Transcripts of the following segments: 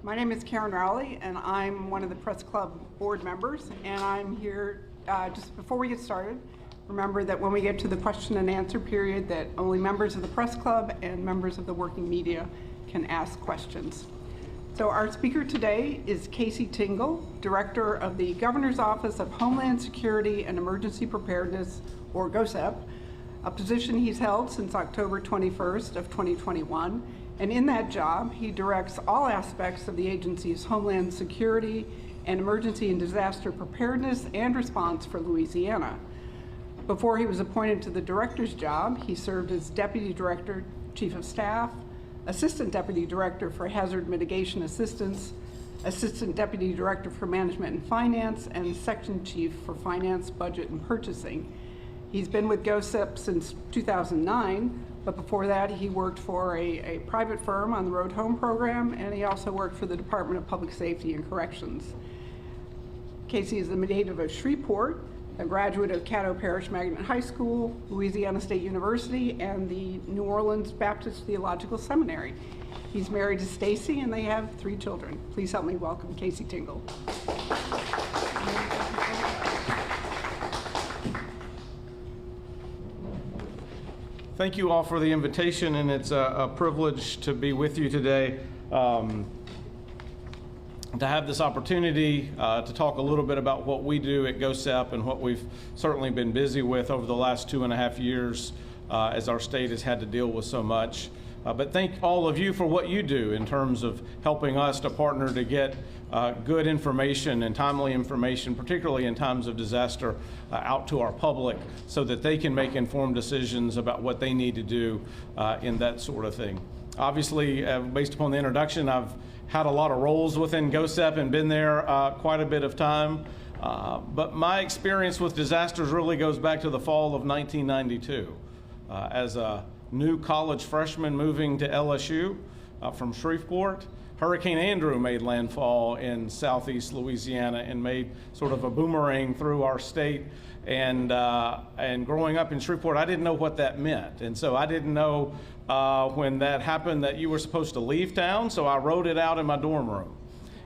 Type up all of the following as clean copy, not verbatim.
My name is Karen Rowley, and I'm one of the Press Club board members, and I'm here just before we get started. Remember that when we get to the question and answer period, that only members of the Press Club and members of the working media can ask questions. So our speaker today is Casey Tingle, Director of the Governor's Office of Homeland Security and Emergency Preparedness, or GOHSEP, a position he's held since October 21st of 2021. And in that job, he directs all aspects of the agency's Homeland Security and Emergency and Disaster Preparedness and Response for Louisiana. Before he was appointed to the director's job, he served as Deputy Director, Chief of Staff, Assistant Deputy Director for Hazard Mitigation Assistance, Assistant Deputy Director for Management and Finance, and Section Chief for Finance, Budget, and Purchasing. He's been with GOHSEP since 2009, but before that he worked for a private firm on the Road Home program, and he also worked for the Department of Public Safety and Corrections. Casey is a native of Shreveport, a graduate of Caddo Parish Magnet High School, Louisiana State University, and the New Orleans Baptist Theological Seminary. He's married to Stacy, and they have 3 children. Please help me welcome Casey Tingle. Thank you all for the invitation, and it's a privilege to be with you today, to have this opportunity to talk a little bit about what we do at GOHSEP and what we've certainly been busy with over the last 2.5 years as our state has had to deal with so much. But thank all of you for what you do in terms of helping us to partner to get good information and timely information, particularly in times of disaster, out to our public so that they can make informed decisions about what they need to do in that sort of thing. Obviously, based upon the introduction, I've had a lot of roles within GOHSEP and been there quite a bit of time. But my experience with disasters really goes back to the fall of 1992. As a new college freshman moving to LSU from Shreveport, Hurricane Andrew made landfall in southeast Louisiana and made sort of a boomerang through our state. And growing up in Shreveport, I didn't know what that meant. And so I didn't know when that happened that you were supposed to leave town, so I wrote it out in my dorm room.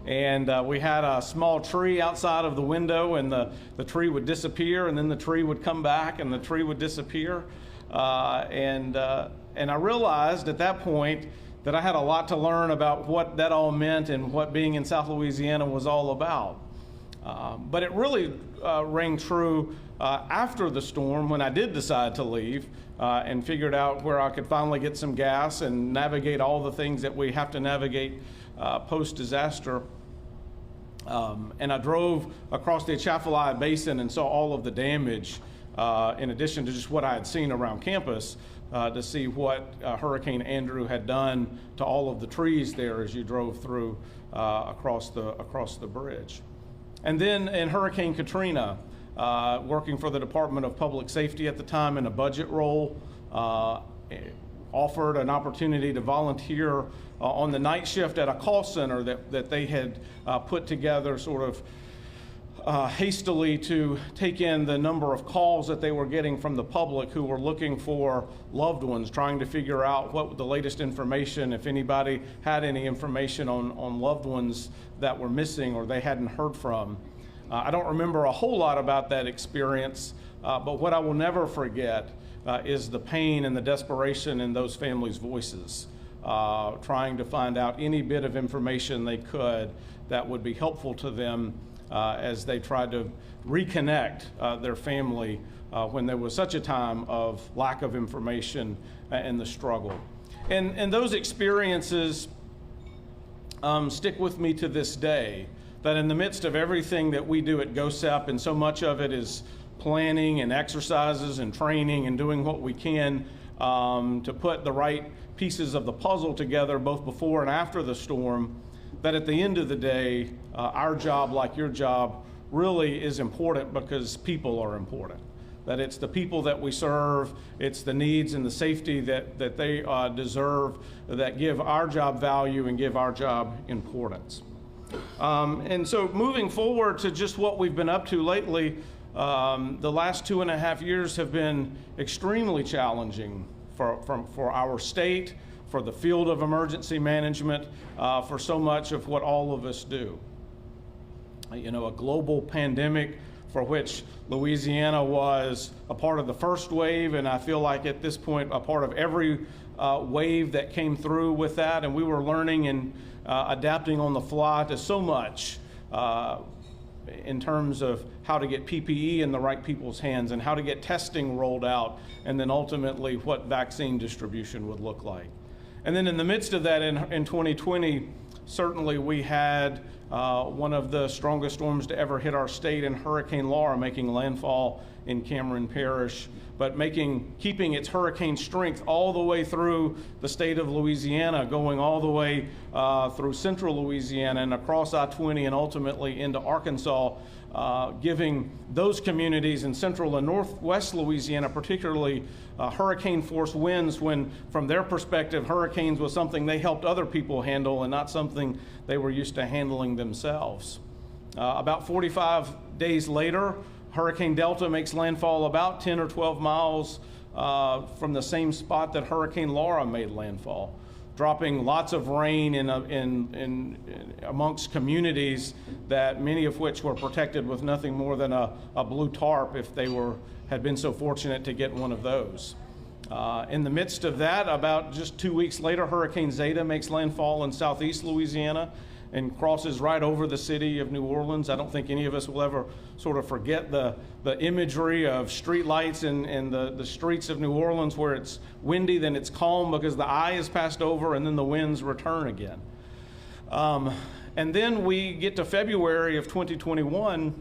And we had a small tree outside of the window, and the tree would disappear, and then the tree would come back, and the tree would disappear. And I realized at that point that I had a lot to learn about what that all meant and what being in South Louisiana was all about. But it really rang true after the storm when I did decide to leave and figured out where I could finally get some gas and navigate all the things that we have to navigate post-disaster. And I drove across the Atchafalaya Basin and saw all of the damage in addition to just what I had seen around campus, to see what Hurricane Andrew had done to all of the trees there as you drove through across the bridge. And then in Hurricane Katrina, working for the Department of Public Safety at the time in a budget role, offered an opportunity to volunteer on the night shift at a call center that they had put together sort of hastily to take in the number of calls that they were getting from the public who were looking for loved ones, trying to figure out what the latest information, if anybody had any information on loved ones that were missing or they hadn't heard from. I don't remember a whole lot about that experience, but what I will never forget is the pain and the desperation in those families' voices, trying to find out any bit of information they could that would be helpful to them as they tried to reconnect their family when there was such a time of lack of information and the struggle. And those experiences stick with me to this day, that in the midst of everything that we do at GOHSEP, and so much of it is planning and exercises and training and doing what we can to put the right pieces of the puzzle together both before and after the storm, that at the end of the day, our job, like your job, really is important because people are important. That it's the people that we serve, it's the needs and the safety that they deserve that give our job value and give our job importance. And so moving forward to just what we've been up to lately, the last 2.5 years have been extremely challenging for our state, for the field of emergency management, for so much of what all of us do. You know, a global pandemic for which Louisiana was a part of the first wave, and I feel like at this point a part of every wave that came through with that, and we were learning and adapting on the fly to so much in terms of how to get PPE in the right people's hands and how to get testing rolled out, and then ultimately what vaccine distribution would look like. And then in the midst of that, in 2020, certainly we had one of the strongest storms to ever hit our state in Hurricane Laura making landfall in Cameron Parish, but keeping its hurricane strength all the way through the state of Louisiana, going all the way through central Louisiana and across I-20 and ultimately into Arkansas, giving those communities in central and northwest Louisiana particularly hurricane force winds when, from their perspective, hurricanes was something they helped other people handle and not something they were used to handling themselves. About 45 days later, Hurricane Delta makes landfall about 10 or 12 miles from the same spot that Hurricane Laura made landfall, dropping lots of rain in amongst communities that many of which were protected with nothing more than a blue tarp if they had been so fortunate to get one of those. In the midst of that, about just 2 weeks later, Hurricane Zeta makes landfall in southeast Louisiana and crosses right over the city of New Orleans. I don't think any of us will ever sort of forget the imagery of street lights in the streets of New Orleans where it's windy, then it's calm because the eye is passed over and then the winds return again. And then we get to February of 2021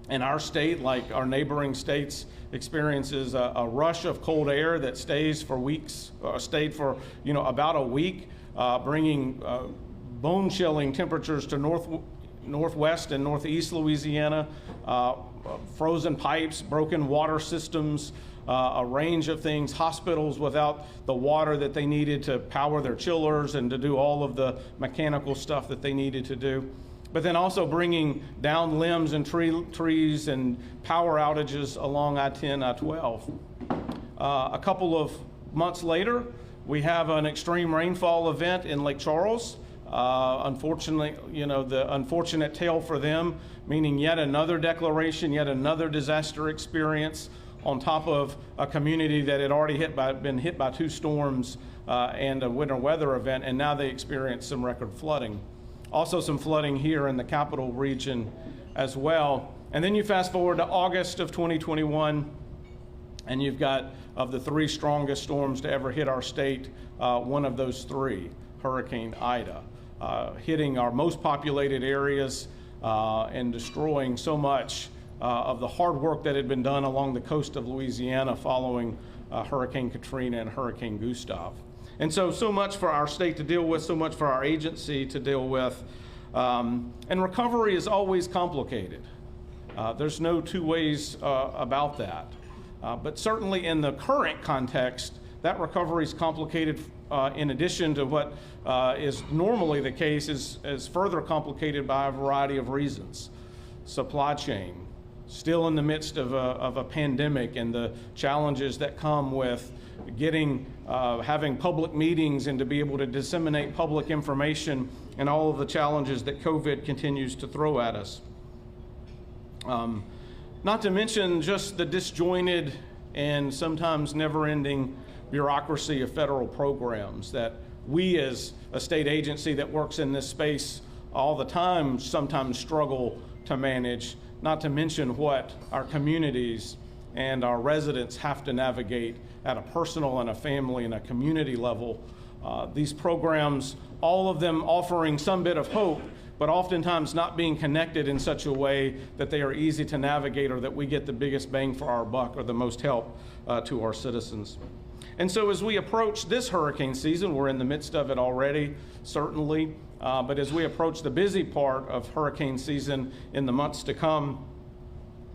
and our state, like our neighboring states, experiences a rush of cold air that stays for weeks, stayed for about a week, bringing bone-chilling temperatures to northwest and northeast Louisiana, frozen pipes, broken water systems, a range of things, hospitals without the water that they needed to power their chillers and to do all of the mechanical stuff that they needed to do. But then also bringing down limbs and trees and power outages along I-10, I-12. A couple of months later, we have an extreme rainfall event in Lake Charles. Unfortunately, the unfortunate tale for them, meaning yet another declaration, yet another disaster experience on top of a community that had already been hit by 2 storms and a winter weather event, and now they experience some record flooding. Also some flooding here in the capital region as well. And then you fast forward to August of 2021, and you've got, of the 3 strongest storms to ever hit our state, one of those 3, Hurricane Ida. Hitting our most populated areas and destroying so much of the hard work that had been done along the coast of Louisiana following Hurricane Katrina and Hurricane Gustav. And so much for our state to deal with, so much for our agency to deal with. And recovery is always complicated. There's no 2 ways about that. But certainly in the current context, that recovery is complicated in addition to what is normally the case is further complicated by a variety of reasons. Supply chain, still in the midst of a pandemic and the challenges that come with having public meetings and to be able to disseminate public information and all of the challenges that COVID continues to throw at us. Not to mention just the disjointed and sometimes never-ending bureaucracy of federal programs that we as a state agency that works in this space all the time sometimes struggle to manage, not to mention what our communities and our residents have to navigate at a personal and a family and a community level. These programs, all of them offering some bit of hope, but oftentimes not being connected in such a way that they are easy to navigate or that we get the biggest bang for our buck or the most help to our citizens. And so as we approach this hurricane season, we're in the midst of it already, certainly, but as we approach the busy part of hurricane season in the months to come,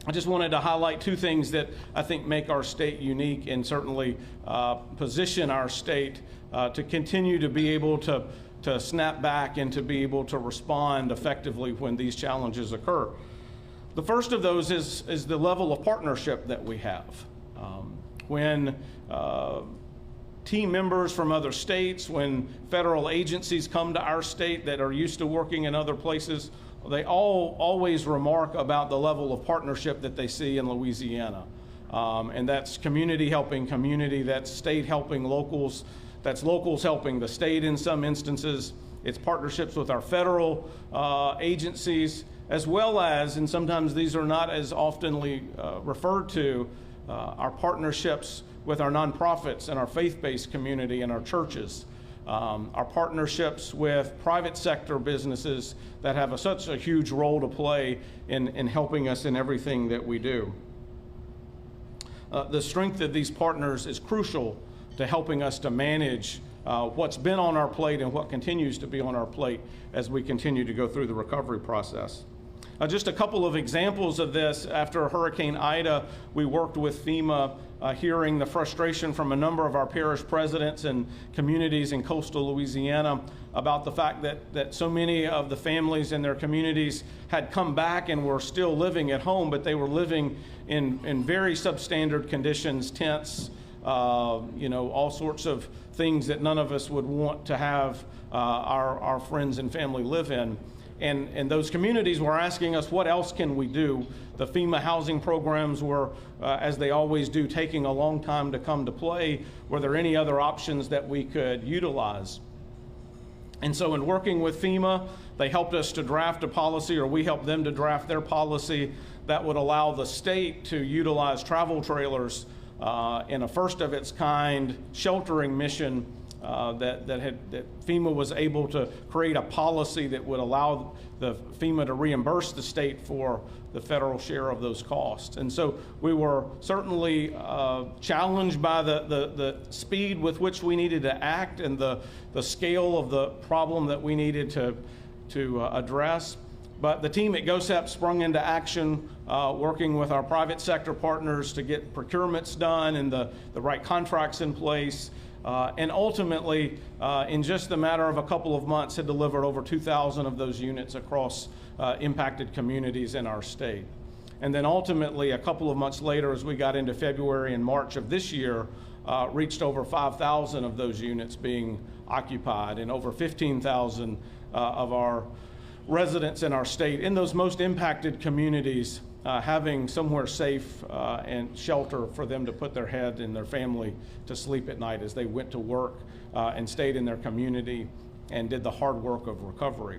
I just wanted to highlight 2 things that I think make our state unique and certainly position our state to continue to be able to snap back and to be able to respond effectively when these challenges occur. The first of those is the level of partnership that we have. When team members from other states, when federal agencies come to our state that are used to working in other places, they always remark about the level of partnership that they see in Louisiana. And that's community helping community, that's state helping locals, that's locals helping the state in some instances. It's partnerships with our federal agencies, as well as, and sometimes these are not as oftenly referred to, our partnerships with our nonprofits and our faith-based community and our churches. Our partnerships with private sector businesses that have such a huge role to play in helping us in everything that we do. The strength of these partners is crucial to helping us to manage what's been on our plate and what continues to be on our plate as we continue to go through the recovery process. Just a couple of examples of this. After Hurricane Ida, we worked with FEMA, hearing the frustration from a number of our parish presidents and communities in coastal Louisiana about the fact that so many of the families in their communities had come back and were still living at home, but they were living in very substandard conditions, tents, all sorts of things that none of us would want to have our friends and family live in. And those communities were asking us, what else can we do? The FEMA housing programs were, as they always do, taking a long time to come to play. Were there any other options that we could utilize? And so in working with FEMA, they helped us to draft a policy, or we helped them to draft their policy that would allow the state to utilize travel trailers in a first of its kind sheltering mission that FEMA was able to create a policy that would allow the FEMA to reimburse the state for the federal share of those costs. And so we were certainly challenged by the speed with which we needed to act and the scale of the problem that we needed to address. But the team at GOHSEP sprung into action, working with our private sector partners to get procurements done and the right contracts in place. And ultimately, in just a matter of a couple of months, had delivered over 2,000 of those units across impacted communities in our state. And then ultimately, a couple of months later, as we got into February and March of this year, reached over 5,000 of those units being occupied, and over 15,000 of our residents in our state in those most impacted communities having somewhere safe and shelter for them to put their head and their family to sleep at night as they went to work and stayed in their community and did the hard work of recovery.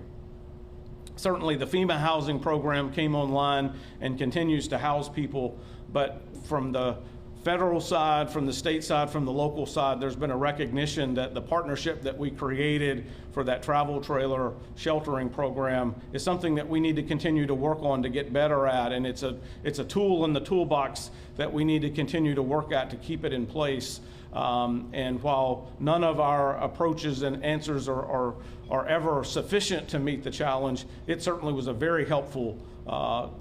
Certainly the FEMA housing program came online and continues to house people, but from the federal side, from the state side, from the local side, there's been a recognition that the partnership that we created for that travel trailer sheltering program is something that we need to continue to work on to get better at, and it's a tool in the toolbox that we need to continue to work at to keep it in place. And while none of our approaches and answers are ever sufficient to meet the challenge, it certainly was a very helpful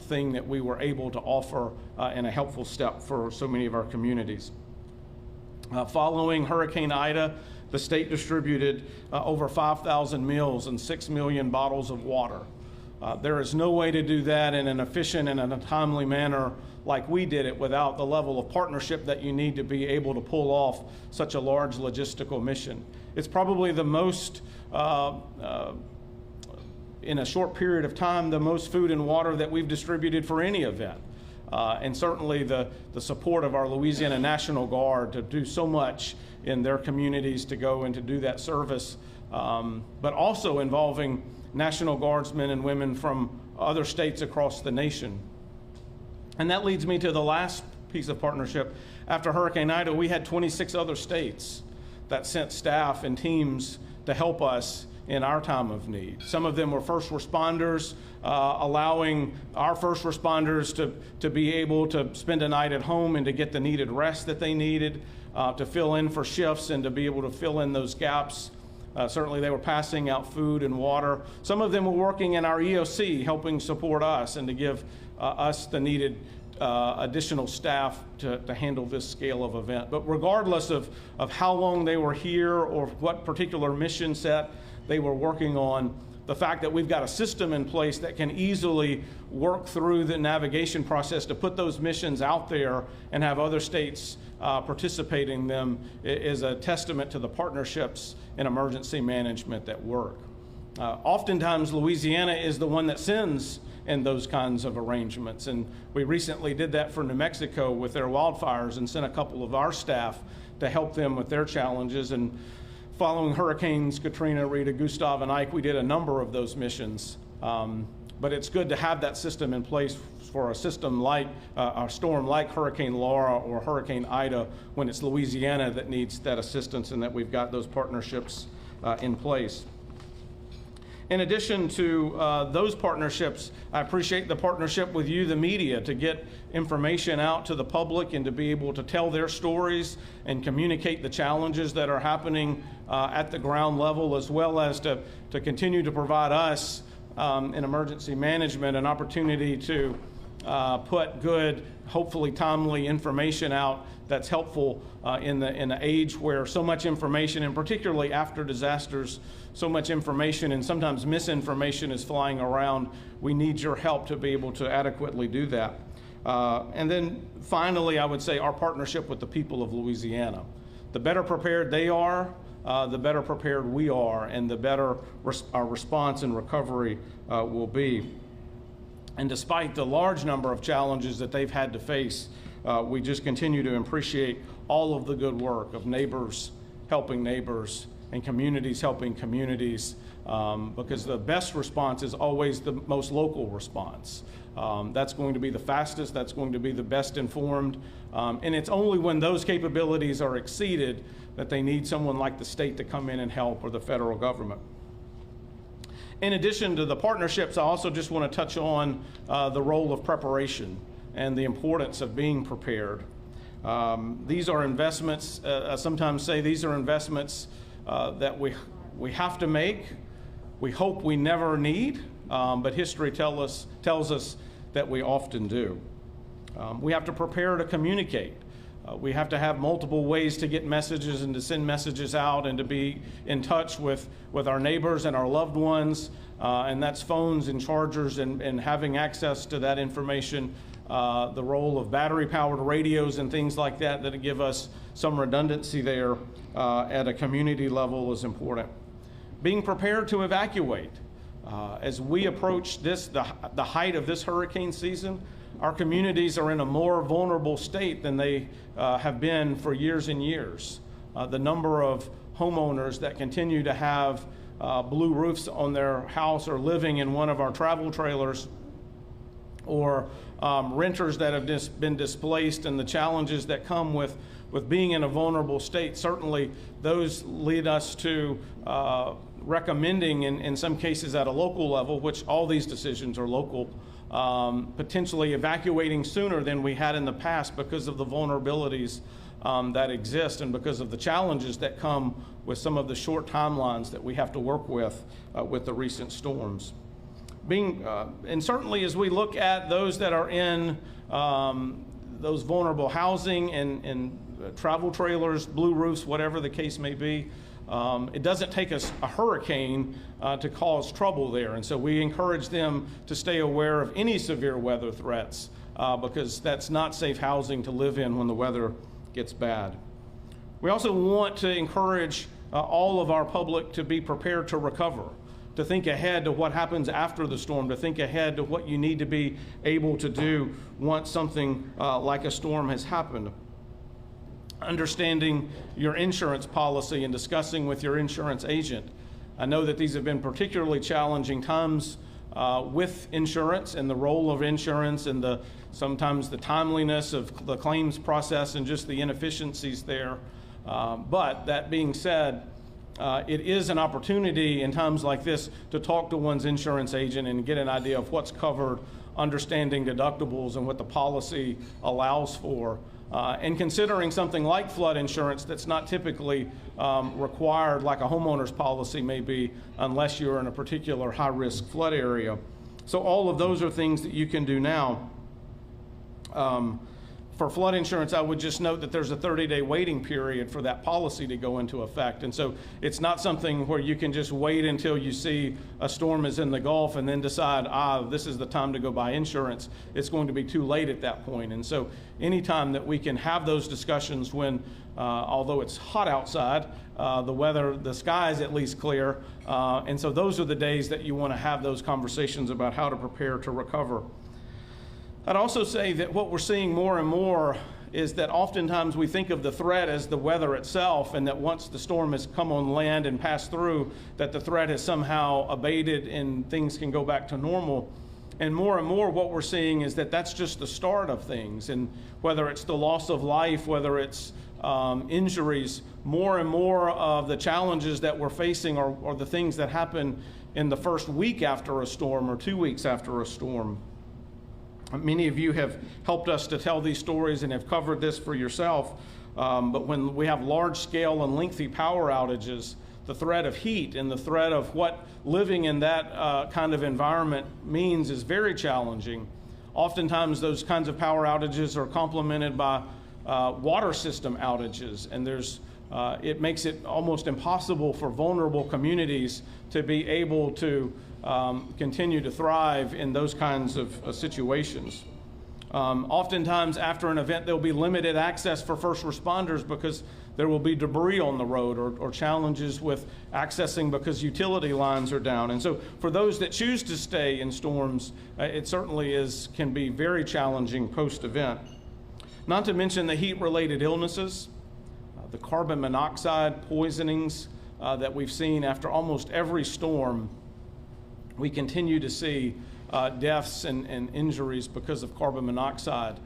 thing that we were able to offer and a helpful step for so many of our communities. Following Hurricane Ida, the state distributed over 5,000 meals and 6 million bottles of water. There is no way to do that in an efficient and in a timely manner like we did it without the level of partnership that you need to be able to pull off such a large logistical mission. It's probably the most, in a short period of time, the most food and water that we've distributed for any event. And certainly the support of our Louisiana National Guard to do so much in their communities to go and to do that service, but also involving National Guardsmen and women from other states across the nation. And that leads me to the last piece of partnership. After Hurricane Ida, we had 26 other states that sent staff and teams to help us in our time of need. Some of them were first responders, allowing our first responders to be able to spend a night at home and to get the needed rest that they needed, to fill in for shifts and to be able to fill in those gaps. Certainly they were passing out food and water. Some of them were working in our EOC, helping support us and to give us the needed additional staff to handle this scale of event. But regardless of how long they were here or what particular mission set they were working on, the fact that we've got a system in place that can easily work through the navigation process to put those missions out there and have other states participate in them is a testament to the partnerships in emergency management that work. Oftentimes, Louisiana is the one that sends in those kinds of arrangements, and we recently did that for New Mexico with their wildfires and sent a couple of our staff to help them with their challenges. And following Hurricanes Katrina, Rita, Gustav, and Ike, we did a number of those missions. But it's good to have that system in place for a system like a storm like Hurricane Laura or Hurricane Ida when it's Louisiana that needs that assistance, and that we've got those partnerships in place. In addition to those partnerships, I appreciate the partnership with you, the media, to get information out to the public and to be able to tell their stories and communicate the challenges that are happening at the ground level, as well as to continue to provide us in emergency management an opportunity to put good, hopefully timely information out that's helpful in the age where so much information, and particularly after disasters, so much information and sometimes misinformation is flying around. We need your help to be able to adequately do that. And then finally, I would say our partnership with the people of Louisiana. The better prepared they are, the better prepared we are, and the better our response and recovery will be. And despite the large number of challenges that they've had to face, we just continue to appreciate all of the good work of neighbors helping neighbors and communities helping communities, because the best response is always the most local response. That's going to be the fastest, that's going to be the best informed, and it's only when those capabilities are exceeded that they need someone like the state to come in and help, or the federal government. In addition to the partnerships, I also just want to touch on the role of preparation and the importance of being prepared. These are investments, I sometimes say these are investments that we have to make. We hope we never need, but history tells us that we often do. We have to prepare to communicate. We have to have multiple ways to get messages and to send messages out and to be in touch with our neighbors and our loved ones, and that's phones and chargers and having access to that information. The role of battery-powered radios and things like that give us some redundancy there at a community level is important. Being prepared to evacuate. As we approach the height of this hurricane season, our communities are in a more vulnerable state than they have been for years and years. The number of homeowners that continue to have blue roofs on their house or living in one of our travel trailers, or renters that have just been displaced, and the challenges that come with being in a vulnerable state, certainly those lead us to recommending, in some cases at a local level, which all these decisions are local, potentially evacuating sooner than we had in the past because of the vulnerabilities that exist and because of the challenges that come with some of the short timelines that we have to work with the recent storms. And certainly as we look at those that are in those vulnerable housing and travel trailers, blue roofs, whatever the case may be, it doesn't take us a hurricane to cause trouble there. And so we encourage them to stay aware of any severe weather threats because that's not safe housing to live in when the weather gets bad. We also want to encourage all of our public to be prepared to recover, to think ahead to what happens after the storm, to think ahead to what you need to be able to do once something like a storm has happened. Understanding your insurance policy and discussing with your insurance agent. I know that these have been particularly challenging times with insurance and the role of insurance and sometimes the timeliness of the claims process and just the inefficiencies there. But that being said, it is an opportunity in times like this to talk to one's insurance agent and get an idea of what's covered, understanding deductibles and what the policy allows for, and considering something like flood insurance that's not typically required like a homeowner's policy may be unless you're in a particular high-risk flood area. So all of those are things that you can do now. For flood insurance, I would just note that there's a 30-day waiting period for that policy to go into effect. And so it's not something where you can just wait until you see a storm is in the Gulf and then decide, this is the time to go buy insurance. It's going to be too late at that point. And so anytime that we can have those discussions when, although it's hot outside, the sky is at least clear. And so those are the days that you want to have those conversations about how to prepare to recover. I'd also say that what we're seeing more and more is that oftentimes we think of the threat as the weather itself, and that once the storm has come on land and passed through, that the threat has somehow abated and things can go back to normal. And more what we're seeing is that that's just the start of things. And whether it's the loss of life, whether it's injuries, more and more of the challenges that we're facing are the things that happen in the first week after a storm or 2 weeks after a storm. Many of you have helped us to tell these stories and have covered this for yourself, but when we have large-scale and lengthy power outages, the threat of heat and the threat of what living in that kind of environment means is very challenging. Oftentimes, those kinds of power outages are complemented by water system outages, and it makes it almost impossible for vulnerable communities to be able to continue to thrive in those kinds of situations. Oftentimes after an event, there'll be limited access for first responders because there will be debris on the road or challenges with accessing because utility lines are down. And so for those that choose to stay in storms, it certainly can be very challenging post-event. Not to mention the heat-related illnesses, the carbon monoxide poisonings that we've seen after almost every storm. We continue to see deaths and injuries because of carbon monoxide.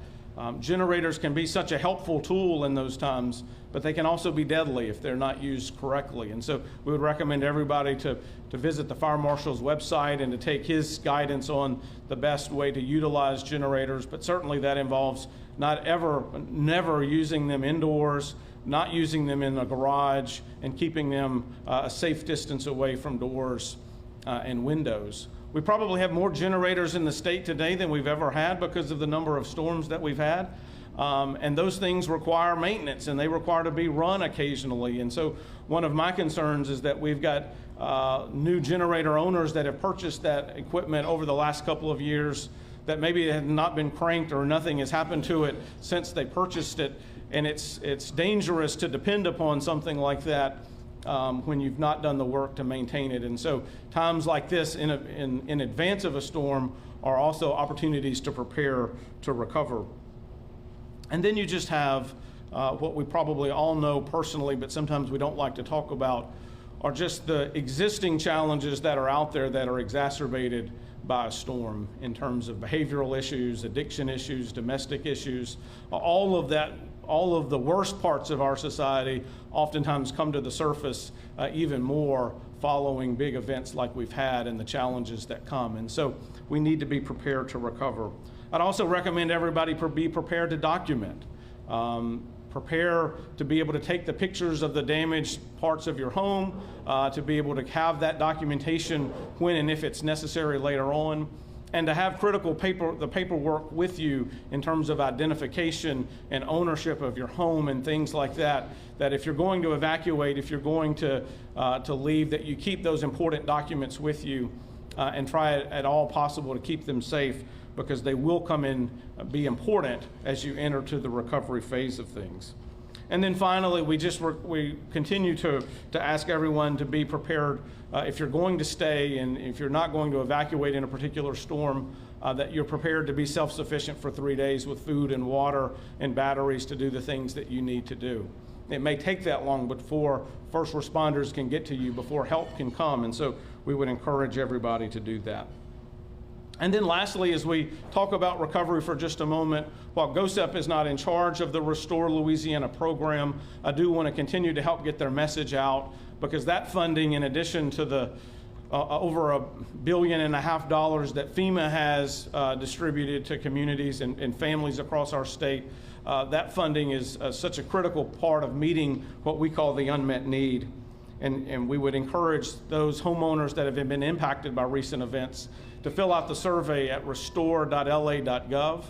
Generators can be such a helpful tool in those times, but they can also be deadly if they're not used correctly. And so we would recommend everybody to visit the Fire Marshal's website and to take his guidance on the best way to utilize generators, but certainly that involves never using them indoors, not using them in a garage, and keeping them a safe distance away from doors and windows. We probably have more generators in the state today than we've ever had because of the number of storms that we've had. And those things require maintenance, and they require to be run occasionally. And so one of my concerns is that we've got new generator owners that have purchased that equipment over the last couple of years that maybe it had not been cranked or nothing has happened to it since they purchased it. And it's dangerous to depend upon something like that when you've not done the work to maintain it. And so times like this in advance of a storm are also opportunities to prepare to recover. And then you just have what we probably all know personally, but sometimes we don't like to talk about, are just the existing challenges that are out there that are exacerbated by a storm in terms of behavioral issues, addiction issues, domestic issues, all of that. All of the worst parts of our society oftentimes come to the surface even more following big events like we've had and the challenges that come. And so we need to be prepared to recover. I'd also recommend everybody be prepared to document. Prepare to be able to take the pictures of the damaged parts of your home, to be able to have that documentation when and if it's necessary later on, and to have the paperwork with you in terms of identification and ownership of your home and things like that, that if you're going to evacuate, if you're going to leave, that you keep those important documents with you and try at all possible to keep them safe, because they will come in be important as you enter to the recovery phase of things. And then finally, we continue to ask everyone to be prepared if you're going to stay and if you're not going to evacuate in a particular storm, that you're prepared to be self-sufficient for 3 days with food and water and batteries to do the things that you need to do. It may take that long before first responders can get to you, before help can come, and so we would encourage everybody to do that. And then lastly, as we talk about recovery for just a moment, while GOHSEP is not in charge of the Restore Louisiana program, I do want to continue to help get their message out, because that funding, in addition to the over $1.5 billion that FEMA has distributed to communities and families across our state, that funding is such a critical part of meeting what we call the unmet need. And we would encourage those homeowners that have been impacted by recent events to fill out the survey at restore.la.gov.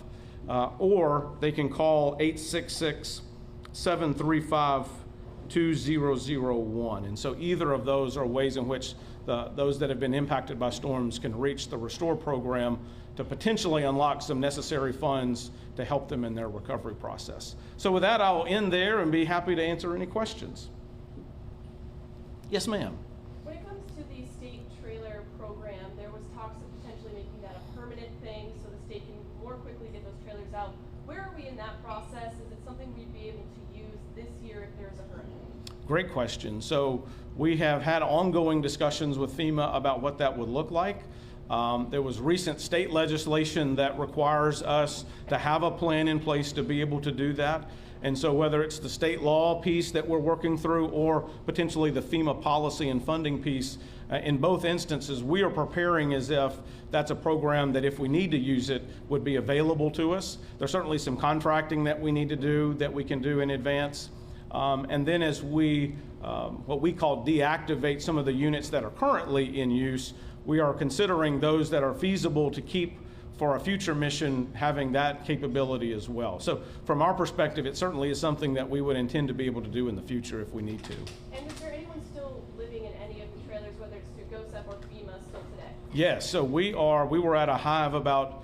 or they can call 866-735-2001. And so either of those are ways in which those that have been impacted by storms can reach the Restore program to potentially unlock some necessary funds to help them in their recovery process. So with that, I'll end there and be happy to answer any questions. Yes, ma'am. When it comes to the state trailer program, there was talks of potentially making that a permanent thing so the state can more quickly get those trailers out. Where are we in that process? Is it something we'd be able to use this year if there's a hurricane? Great question. So we have had ongoing discussions with FEMA about what that would look like. There was recent state legislation that requires us to have a plan in place to be able to do that. And so whether it's the state law piece that we're working through or potentially the FEMA policy and funding piece, in both instances, we are preparing as if that's a program that if we need to use it would be available to us. There's certainly some contracting that we need to do that we can do in advance. And then as we, what we call deactivate some of the units that are currently in use, we are considering those that are feasible to keep for a future mission having that capability as well. So from our perspective, it certainly is something that we would intend to be able to do in the future if we need to. And is there anyone still living in any of the trailers, whether it's through GOHSEP or FEMA, still today? Yes, so we were at a high of about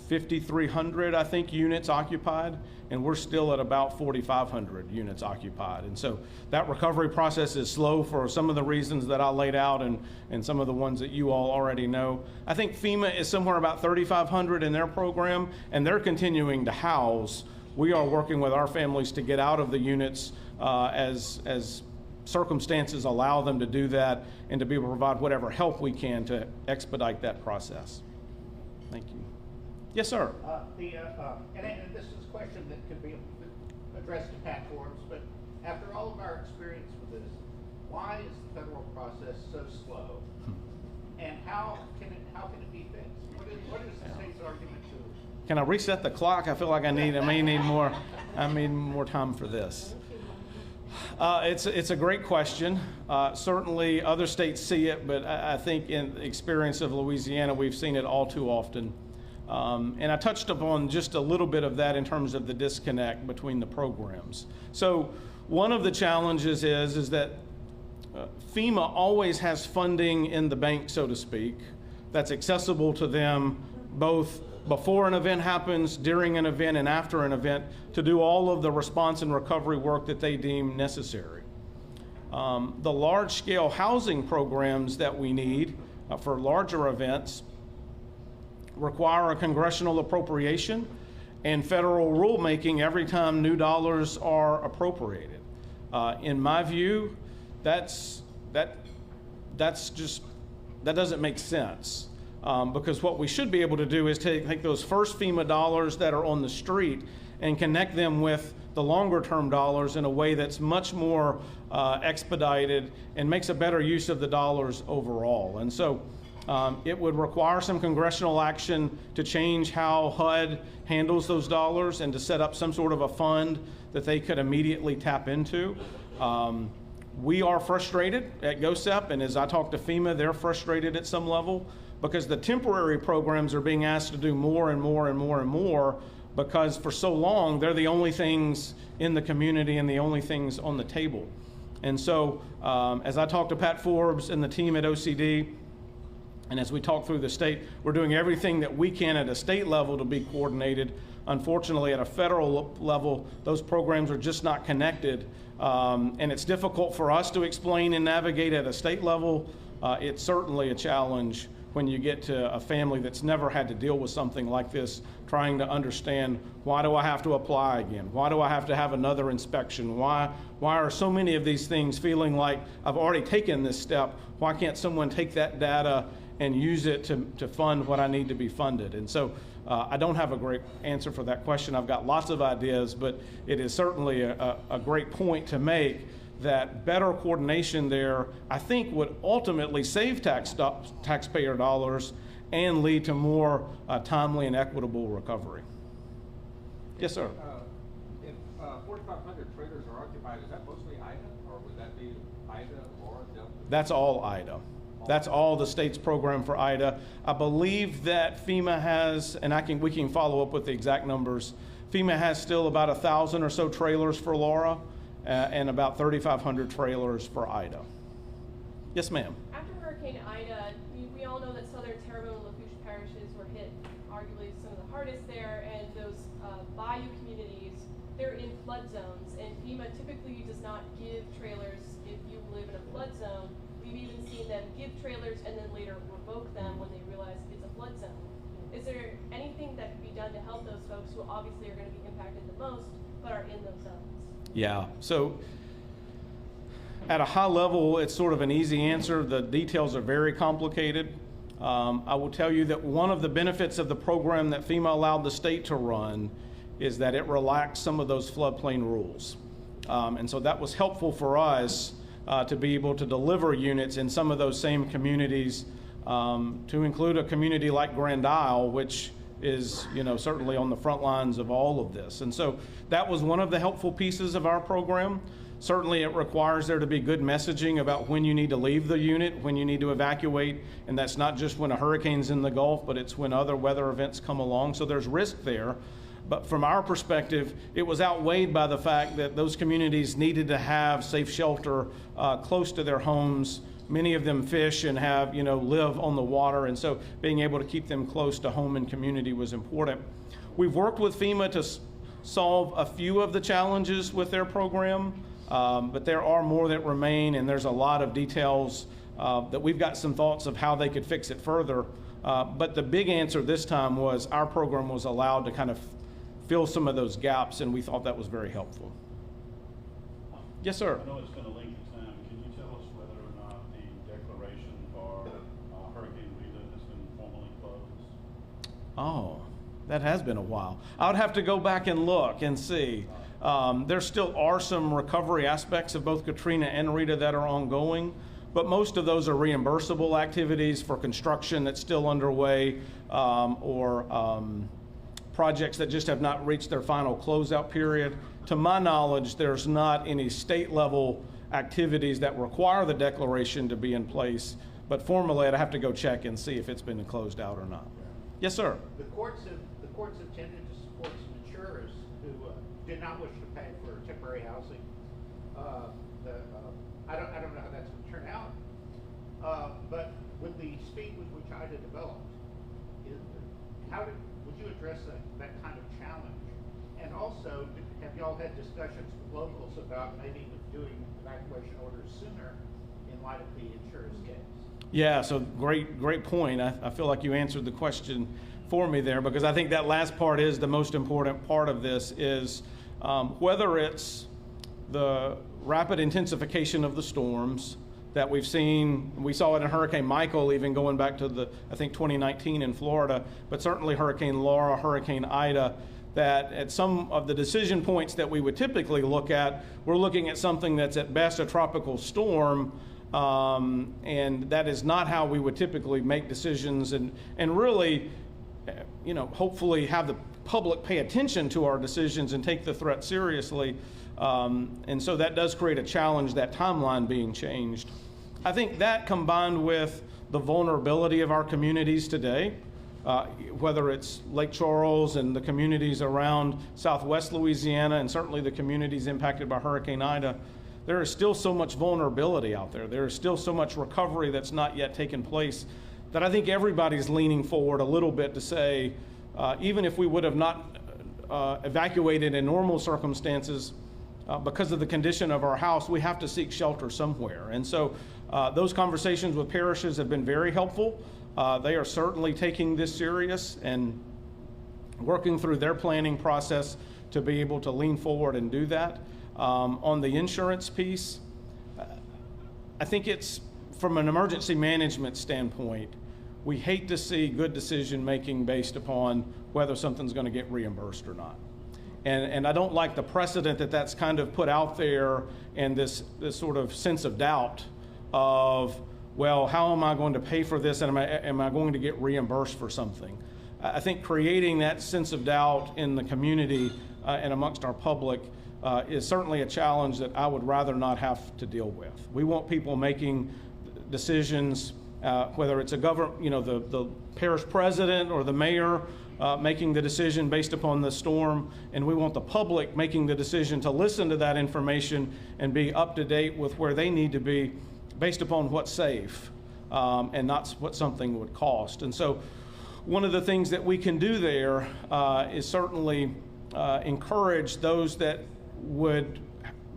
5,300, I think, units occupied, and we're still at about 4,500 units occupied. And so that recovery process is slow for some of the reasons that I laid out and some of the ones that you all already know. I think FEMA is somewhere about 3,500 in their program, and they're continuing to house. We are working with our families to get out of the units as circumstances allow them to do that and to be able to provide whatever help we can to expedite that process. Thank you. Yes, sir. And this is a question that could be addressed to Pat Forbes, but after all of our experience with this, why is the federal process so slow? And how can it be fixed? What is the state's argument to it? Can I reset the clock? I feel like I may need more time for this. It's a great question. Certainly other states see it, but I think in the experience of Louisiana, we've seen it all too often. And I touched upon just a little bit of that in terms of the disconnect between the programs. So one of the challenges is that FEMA always has funding in the bank, so to speak, that's accessible to them both before an event happens, during an event, and after an event to do all of the response and recovery work that they deem necessary. The large-scale housing programs that we need for larger events require a congressional appropriation and federal rulemaking every time new dollars are appropriated. In my view, that doesn't make sense. Because what we should be able to do is take those first FEMA dollars that are on the street and connect them with the longer term dollars in a way that's much more expedited and makes a better use of the dollars overall. And so it would require some congressional action to change how HUD handles those dollars and to set up some sort of a fund that they could immediately tap into. We are frustrated at GOHSEP, and as I talk to FEMA, they're frustrated at some level because the temporary programs are being asked to do more and more and more and more because for so long they're the only things in the community and the only things on the table. And so as I talk to Pat Forbes and the team at OCD, and as we talk through the state, we're doing everything that we can at a state level to be coordinated. Unfortunately, at a federal level, those programs are just not connected. And it's difficult for us to explain and navigate at a state level. It's certainly a challenge when you get to a family that's never had to deal with something like this, trying to understand, why do I have to apply again? Why do I have to have another inspection? Why are so many of these things feeling like I've already taken this step? Why can't someone take that data and use it to fund what I need to be funded? And so I don't have a great answer for that question. I've got lots of ideas, but it is certainly a great point to make that better coordination there, I think, would ultimately save taxpayer dollars and lead to more timely and equitable recovery. Yes, sir. If 4,500 trailers are occupied, is that mostly IDA, or would that be IDA or Delta? That's all IDA. That's all the state's program for Ida. I believe that FEMA has, and we can follow up with the exact numbers. FEMA has still about 1,000 or so trailers for Laura, and about 3,500 trailers for Ida. Yes, ma'am. After Hurricane Ida, we all know that southern Terrebonne and Rouge parishes were hit arguably some of the hardest there, and those bayou communities, they're in flood zones, and FEMA typically does not give trailers if you live in a flood zone. We've even seen them give trailers and then later revoke them when they realize it's a flood zone. Is there anything that can be done to help those folks who obviously are going to be impacted the most but are in those zones? Yeah, so at a high level, it's sort of an easy answer. The details are very complicated. I will tell you that one of the benefits of the program that FEMA allowed the state to run is that it relaxed some of those floodplain rules. And so that was helpful for us to be able to deliver units in some of those same communities, to include a community like Grand Isle, which is, certainly on the front lines of all of this. And so that was one of the helpful pieces of our program. Certainly it requires there to be good messaging about when you need to leave the unit, when you need to evacuate, and that's not just when a hurricane's in the Gulf, but it's when other weather events come along, so there's risk there. But from our perspective, it was outweighed by the fact that those communities needed to have safe shelter close to their homes. Many of them fish and have, live on the water, and so being able to keep them close to home and community was important. We've worked with FEMA to solve a few of the challenges with their program, but there are more that remain, and there's a lot of details that we've got some thoughts of how they could fix it further. But the big answer this time was our program was allowed to kind of fill some of those gaps, and we thought that was very helpful. Yes, sir. I know it's been a lengthy time. Can you tell us whether or not the declaration for Hurricane Rita has been formally closed? Oh, that has been a while. I would have to go back and look and see. There still are some recovery aspects of both Katrina and Rita that are ongoing, but most of those are reimbursable activities for construction that's still underway, or projects that just have not reached their final closeout period. To my knowledge, there's not any state level activities that require the declaration to be in place, but formally I'd have to go check and see if it's been closed out or not. Yes, sir. The courts have tended to support some insurers who did not wish to pay for temporary housing. I don't know how that's going to turn out, but with the speed with which Ida developed, would you address that kind of challenge? And also, have y'all had discussions with locals about maybe doing evacuation orders sooner in light of the insurer's case? Yeah, so great point. I feel like you answered the question for me there, because I think that last part is the most important part of this, is whether it's the rapid intensification of the storms that we've seen. We saw it in Hurricane Michael, even going back to I think 2019 in Florida, but certainly Hurricane Laura, Hurricane Ida, that at some of the decision points that we would typically look at, we're looking at something that's at best a tropical storm, and that is not how we would typically make decisions, and really, hopefully have the public pay attention to our decisions and take the threat seriously. And so that does create a challenge, that timeline being changed. I think that, combined with the vulnerability of our communities today, whether it's Lake Charles and the communities around Southwest Louisiana, and certainly the communities impacted by Hurricane Ida, there is still so much vulnerability out there. There is still so much recovery that's not yet taken place, that I think everybody's leaning forward a little bit to say, even if we would have not evacuated in normal circumstances, because of the condition of our house, we have to seek shelter somewhere. And so those conversations with parishes have been very helpful. They are certainly taking this serious and working through their planning process to be able to lean forward and do that. On the insurance piece, I think it's, from an emergency management standpoint, we hate to see good decision making based upon whether something's going to get reimbursed or not. And I don't like the precedent that's kind of put out there, and this sort of sense of doubt of, well, how am I going to pay for this, and am I going to get reimbursed for something? I think creating that sense of doubt in the community and amongst our public is certainly a challenge that I would rather not have to deal with. We want people making decisions whether it's a the parish president or the mayor making the decision based upon the storm, and we want the public making the decision to listen to that information and be up to date with where they need to be based upon what's safe and not what something would cost. And so one of the things that we can do there is certainly encourage those that would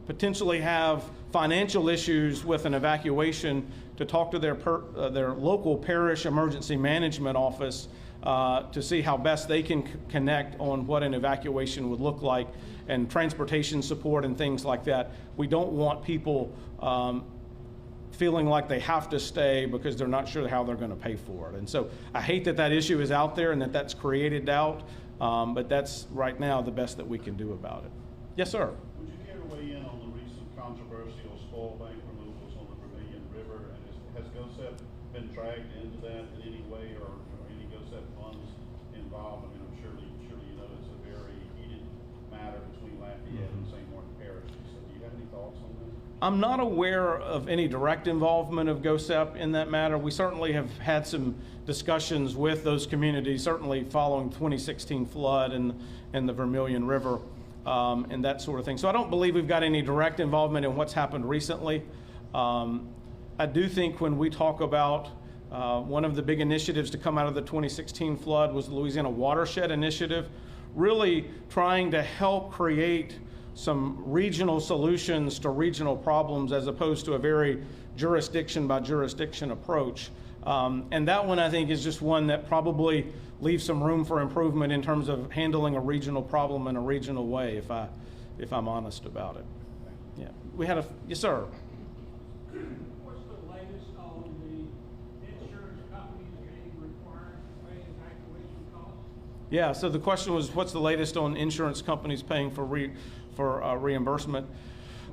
potentially have financial issues with an evacuation to talk to their local parish emergency management office to see how best they can connect on what an evacuation would look like, and transportation support and things like that. We don't want people feeling like they have to stay because they're not sure how they're going to pay for it. And so I hate that that issue is out there and that that's created doubt, but that's right now the best that we can do about it. Yes, sir. Would you care to weigh in on the recent controversial spoil bank removals on the Vermilion River? And has GOHSEP been dragged into that in any way, or any GOHSEP funds involved? I mean, I'm surely you know it's a very heated matter between Lafayette and St. Martin Parish. So do you have any thoughts on this? I'm not aware of any direct involvement of GOHSEP in that matter. We certainly have had some discussions with those communities, certainly following 2016 flood and the Vermilion River and that sort of thing. So I don't believe we've got any direct involvement in what's happened recently. I do think when we talk about one of the big initiatives to come out of the 2016 flood was the Louisiana Watershed Initiative, really trying to help create some regional solutions to regional problems as opposed to a very jurisdiction by jurisdiction approach. And that one, I think, is just one that probably leaves some room for improvement in terms of handling a regional problem in a regional way, if I'm honest about it. Yeah, we had yes, sir. What's the latest on the insurance companies getting required to pay evacuation costs? Yeah, so the question was, what's the latest on insurance companies paying for reimbursement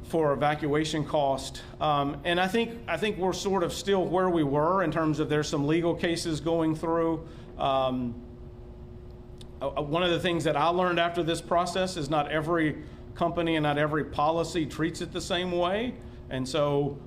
for evacuation cost? And I think we're sort of still where we were in terms of there's some legal cases going through. One of the things that I learned after this process is not every company and not every policy treats it the same way. And so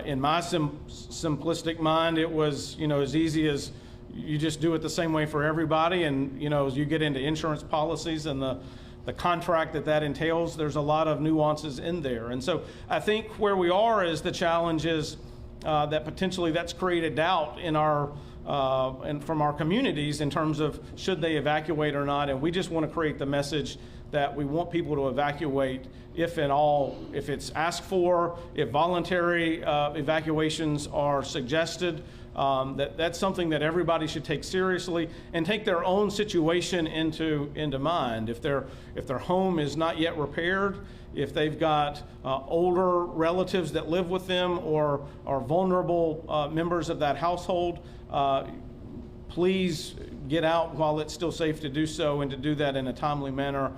in my simplistic mind, it was, as easy as you just do it the same way for everybody. And, as you get into insurance policies and the contract that entails, there's a lot of nuances in there. And so I think where we are is the challenge is that potentially that's created doubt in our and from our communities in terms of should they evacuate or not. And we just want to create the message that we want people to evacuate if it's asked for, if voluntary evacuations are suggested. That's something that everybody should take seriously and take their own situation into mind. If their home is not yet repaired, if they've got older relatives that live with them or are vulnerable members of that household, please get out while it's still safe to do so, and to do that in a timely manner,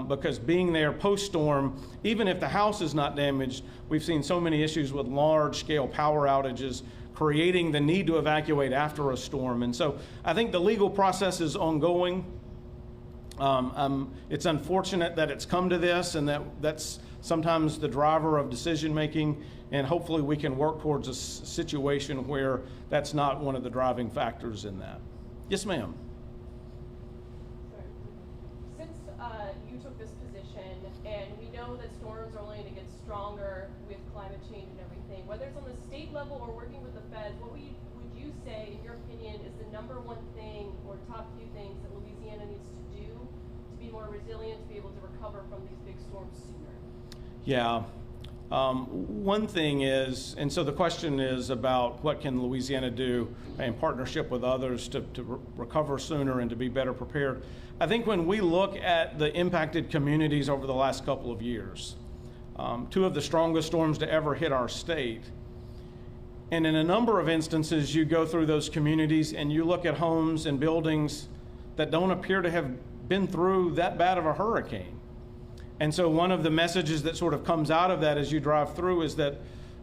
because being there post-storm, even if the house is not damaged, we've seen so many issues with large-scale power outages creating the need to evacuate after a storm. And so I think the legal process is ongoing. It's unfortunate that it's come to this, and that's sometimes the driver of decision making, and hopefully we can work towards a situation where that's not one of the driving factors in that. Yes, ma'am. Since you took this position, and we know that storms are only going to get stronger with climate change and everything, whether it's on the state level or working with the feds, what would you say, in your opinion, is the number one thing or top few things that Louisiana needs to do to be more resilient, to be able to recover from these big storms sooner? Yeah. One thing is, and so the question is about what can Louisiana do in partnership with others to recover sooner and to be better prepared. I think when we look at the impacted communities over the last couple of years, two of the strongest storms to ever hit our state, and in a number of instances you go through those communities and you look at homes and buildings that don't appear to have been through that bad of a hurricane. And so one of the messages that sort of comes out of that as you drive through is that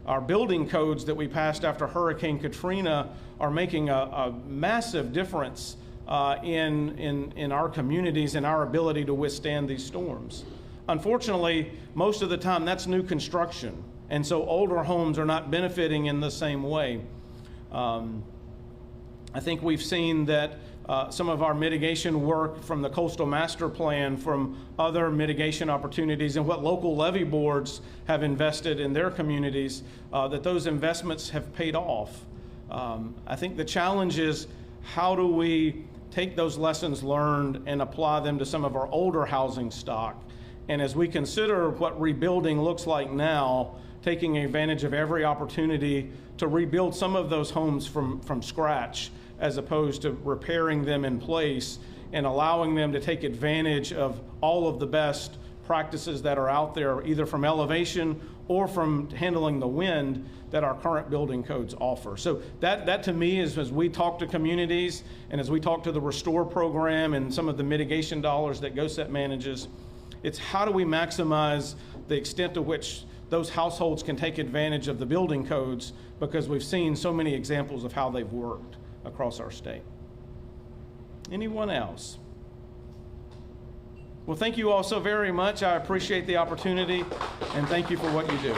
our building codes that we passed after Hurricane Katrina are making a massive difference in our communities and our ability to withstand these storms. Unfortunately, most of the time that's new construction, and so older homes are not benefiting in the same way. I think we've seen that some of our mitigation work from the Coastal Master Plan, from other mitigation opportunities, and what local levee boards have invested in their communities, that those investments have paid off. I think the challenge is, how do we take those lessons learned and apply them to some of our older housing stock? And as we consider what rebuilding looks like now, taking advantage of every opportunity to rebuild some of those homes from scratch, as opposed to repairing them in place and allowing them to take advantage of all of the best practices that are out there, either from elevation or from handling the wind, that our current building codes offer. So that to me is, as we talk to communities and as we talk to the Restore program and some of the mitigation dollars that GOHSEP manages, it's how do we maximize the extent to which those households can take advantage of the building codes, because we've seen so many examples of how they've worked across our state. Anyone else? Well, thank you all so very much. I appreciate the opportunity, and thank you for what you do.